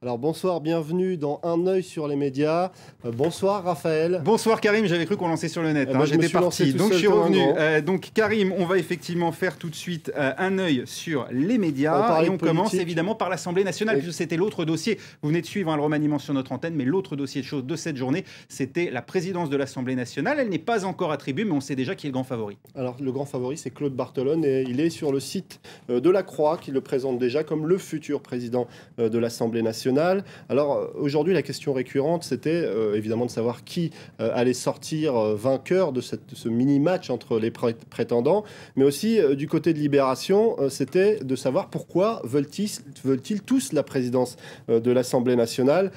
Alors bonsoir, bienvenue dans Un œil sur les médias. Bonsoir Raphaël. Bonsoir Karim, j'avais cru qu'on lançait sur le net, moi, je me j'étais suis lancé parti, tout donc je seul suis comme un revenu. grand. Donc Karim, on va effectivement faire tout de suite un œil sur les On médias parlait et de on commence politique. évidemment par l'Assemblée nationale, puisque c'était l'autre dossier. Vous venez de suivre le remaniement sur notre antenne, mais l'autre dossier de cette journée, c'était la présidence de l'Assemblée nationale. Elle n'est pas encore attribuée, mais on sait déjà qui est le grand favori. Alors le grand favori, c'est Claude Barthelone et il est sur le site de la Croix qui le présente déjà comme le futur président de l'Assemblée nationale. Alors aujourd'hui, la question récurrente, c'était évidemment de savoir qui allait sortir vainqueur de ce mini-match entre les prétendants, mais aussi du côté de Libération, c'était de savoir pourquoi veulent-ils tous la présidence de l'Assemblée nationale,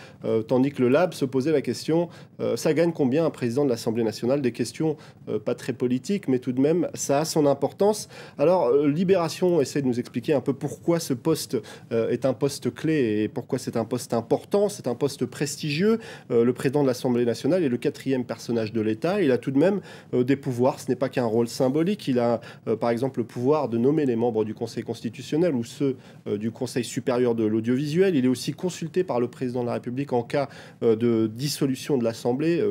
tandis que le Lab se posait la question, ça gagne combien un président de l'Assemblée nationale? Des questions pas très politiques, mais tout de même, ça a son importance. Alors, Libération essaie de nous expliquer un peu pourquoi ce poste est un poste clé et pourquoi c'est un poste important, c'est un poste prestigieux. Le président de l'Assemblée nationale est le 4e personnage de l'État. Il a tout de même des pouvoirs. Ce n'est pas qu'un rôle symbolique. Il a, par exemple, le pouvoir de nommer les membres du Conseil constitutionnel ou ceux du Conseil supérieur de l'audiovisuel. Il est aussi consulté par le président de la République en cas de dissolution de l'Assemblée,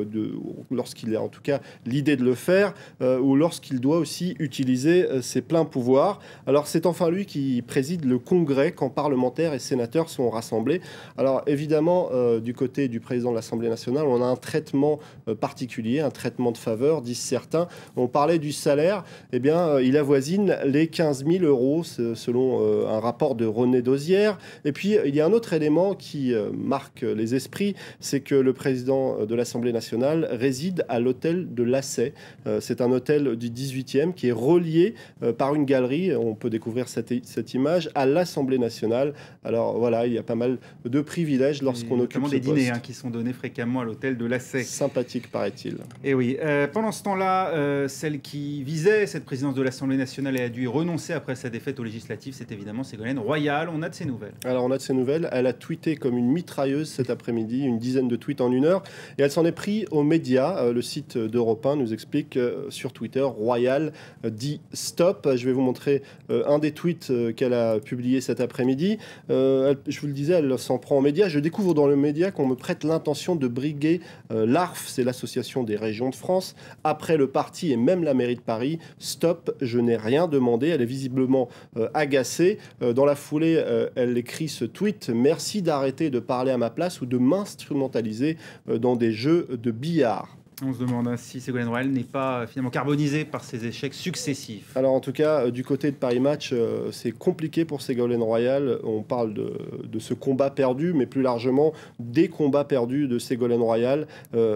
lorsqu'il a en tout cas l'idée de le faire, ou lorsqu'il doit aussi utiliser ses pleins pouvoirs. Alors c'est enfin lui qui préside le Congrès quand parlementaires et sénateurs sont rassemblés. Alors évidemment, du côté du président de l'Assemblée nationale, on a un traitement particulier, un traitement de faveur, disent certains. On parlait du salaire, eh bien il avoisine les 15 000 euros selon un rapport de René Dosière. Et puis il y a un autre élément qui marque les esprits, c'est que le président de l'Assemblée nationale réside à l'hôtel de Lassay. C'est un hôtel du 18e qui est relié par une galerie, on peut découvrir cette image, à l'Assemblée nationale. Alors voilà, il y a pas mal de privilèges lorsqu'on occupe ce des poste. dîners qui sont donnés fréquemment à l'hôtel de Lassay. Sympathique, paraît-il. Et oui, pendant ce temps-là, celle qui visait cette présidence de l'Assemblée nationale et a dû y renoncer après sa défaite aux législatives, c'est évidemment Ségolène Royal. On a de ses nouvelles. Alors on a de ses nouvelles. Elle a tweeté comme une mitrailleuse cet après-midi, une dizaine de tweets en 1 heure. Et elle s'en est pris aux médias. Le site d'Europe 1 nous explique sur Twitter, Royal dit stop. Je vais vous montrer un des tweets qu'elle a publié cet après-midi. Je vous le disais, elle s'en prend aux médias. Je découvre dans le média qu'on me prête l'intention de briguer l'ARF, c'est l'Association des régions de France, après le parti et même la mairie de Paris. Stop, je n'ai rien demandé. Elle est visiblement agacée. Dans la foulée, elle écrit ce tweet: merci d'arrêter de parler à ma place ou de m'instrumentaliser dans des jeux de billard. On se demande si Ségolène Royal n'est pas finalement carbonisée par ses échecs successifs. Alors en tout cas, du côté de Paris Match, c'est compliqué pour Ségolène Royal. On parle de ce combat perdu, mais plus largement des combats perdus de Ségolène Royal.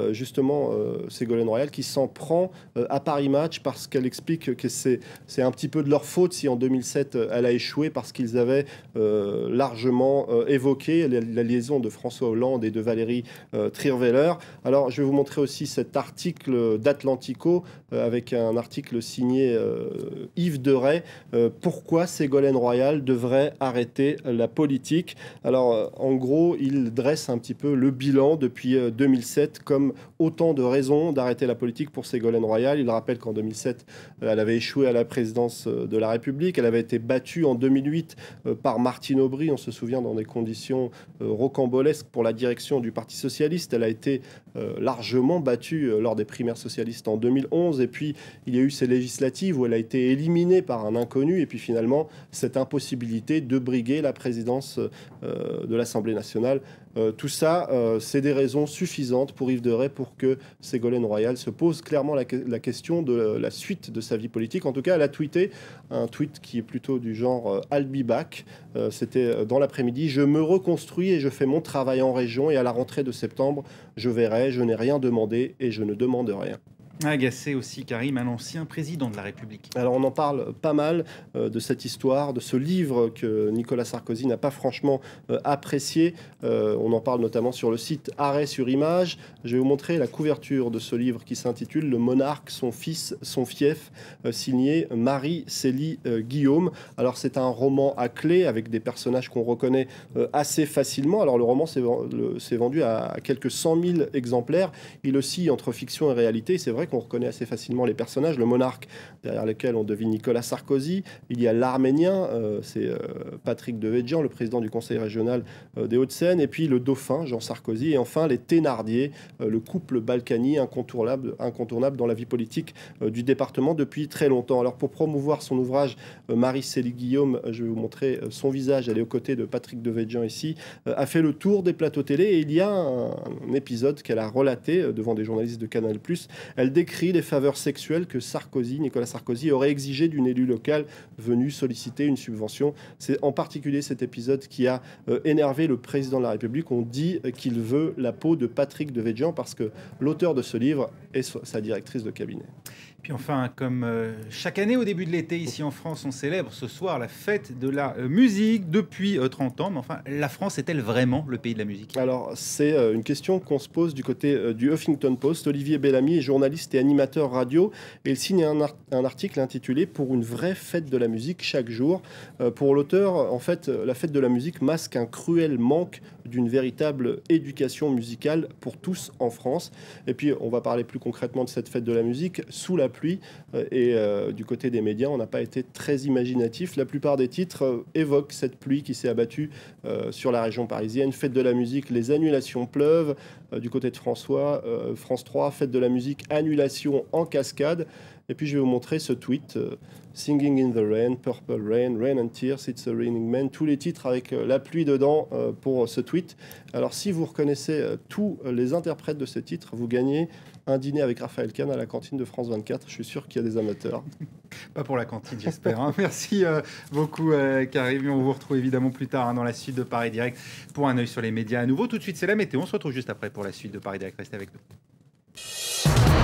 Justement, Ségolène Royal qui s'en prend à Paris Match parce qu'elle explique que c'est un petit peu de leur faute si en 2007 elle a échoué, parce qu'ils avaient largement évoqué la liaison de François Hollande et de Valérie Trierweiler. Alors je vais vous montrer aussi cet article d'Atlantico avec un article signé Yves Deray. Pourquoi Ségolène Royal devrait arrêter la politique? Alors en gros, il dresse un petit peu le bilan depuis 2007 comme autant de raisons d'arrêter la politique pour Ségolène Royal. Il rappelle qu'en 2007, elle avait échoué à la présidence de la République. Elle avait été battue en 2008 par Martine Aubry, on se souvient, dans des conditions rocambolesques pour la direction du Parti socialiste. Elle a été largement battue lors des primaires socialistes en 2011, et puis il y a eu ces législatives où elle a été éliminée par un inconnu, et puis finalement cette impossibilité de briguer la présidence de l'Assemblée nationale. Tout ça, c'est des raisons suffisantes pour Yves Deray pour que Ségolène Royal se pose clairement la question de la suite de sa vie politique. En tout cas, elle a tweeté un tweet qui est plutôt du genre I'll be back. C'était dans l'après-midi: je me reconstruis et je fais mon travail en région, et à la rentrée de septembre, je verrai, je n'ai rien demandé et je ne demande rien. Agacé aussi, Karim, un ancien président de la République. Alors on en parle pas mal de cette histoire, de ce livre que Nicolas Sarkozy n'a pas franchement apprécié. On en parle notamment sur le site Arrêt sur Image. Je vais vous montrer la couverture de ce livre qui s'intitule Le monarque, son fils, son fief, signé Marie-Célie Guillaume. Alors c'est un roman à clé avec des personnages qu'on reconnaît assez facilement. Alors le roman s'est vendu à quelques 100 000 exemplaires. Il oscille entre fiction et réalité. C'est vrai qu'on reconnaît assez facilement les personnages. Le monarque, derrière lequel on devine Nicolas Sarkozy. Il y a l'Arménien, c'est Patrick Devedjian, le président du conseil régional des Hauts-de-Seine. Et puis le dauphin, Jean Sarkozy. Et enfin les Thénardier, le couple Balkany, incontournable dans la vie politique du département depuis très longtemps. Alors pour promouvoir son ouvrage, Marie-Célie Guillaume, je vais vous montrer son visage. Elle est aux côtés de Patrick Devedjian ici, a fait le tour des plateaux télé. Et il y a un épisode qu'elle a relaté devant des journalistes de Canal+. Elle décrit les faveurs sexuelles que Nicolas Sarkozy aurait exigées d'une élue locale venue solliciter une subvention. C'est en particulier cet épisode qui a énervé le président de la République. On dit qu'il veut la peau de Patrick Devedjian parce que l'auteur de ce livre est sa directrice de cabinet. Puis enfin, comme chaque année au début de l'été, ici en France, on célèbre ce soir la fête de la musique depuis 30 ans. Mais enfin, la France est-elle vraiment le pays de la musique? Alors, c'est une question qu'on se pose du côté du Huffington Post. Olivier Bellamy est journaliste et animateur radio. Et il signe un article intitulé « Pour une vraie fête de la musique chaque jour ». Pour l'auteur, en fait, la fête de la musique masque un cruel manque d'une véritable éducation musicale pour tous en France. Et puis, on va parler plus concrètement de cette fête de la musique sous la pluie. Et du côté des médias, on n'a pas été très imaginatif. La plupart des titres évoquent cette pluie qui s'est abattue sur la région parisienne. Fête de la musique, les annulations pleuvent. Du côté de France 3, fête de la musique, annulation en cascade. Et puis je vais vous montrer ce tweet, Singing in the Rain, Purple Rain, Rain and Tears, It's a Raining Man, tous les titres avec la pluie dedans pour ce tweet. Alors si vous reconnaissez tous les interprètes de ce titre, vous gagnez un dîner avec Raphaël Kahn à la cantine de France 24. Je suis sûr qu'il y a des amateurs. Pas pour la cantine, j'espère. Hein. Merci beaucoup, Karim. On vous retrouve évidemment plus tard dans la suite de Paris Direct pour un œil sur les médias à nouveau. Tout de suite, c'est la météo. On se retrouve juste après pour la suite de Paris Direct. Restez avec nous.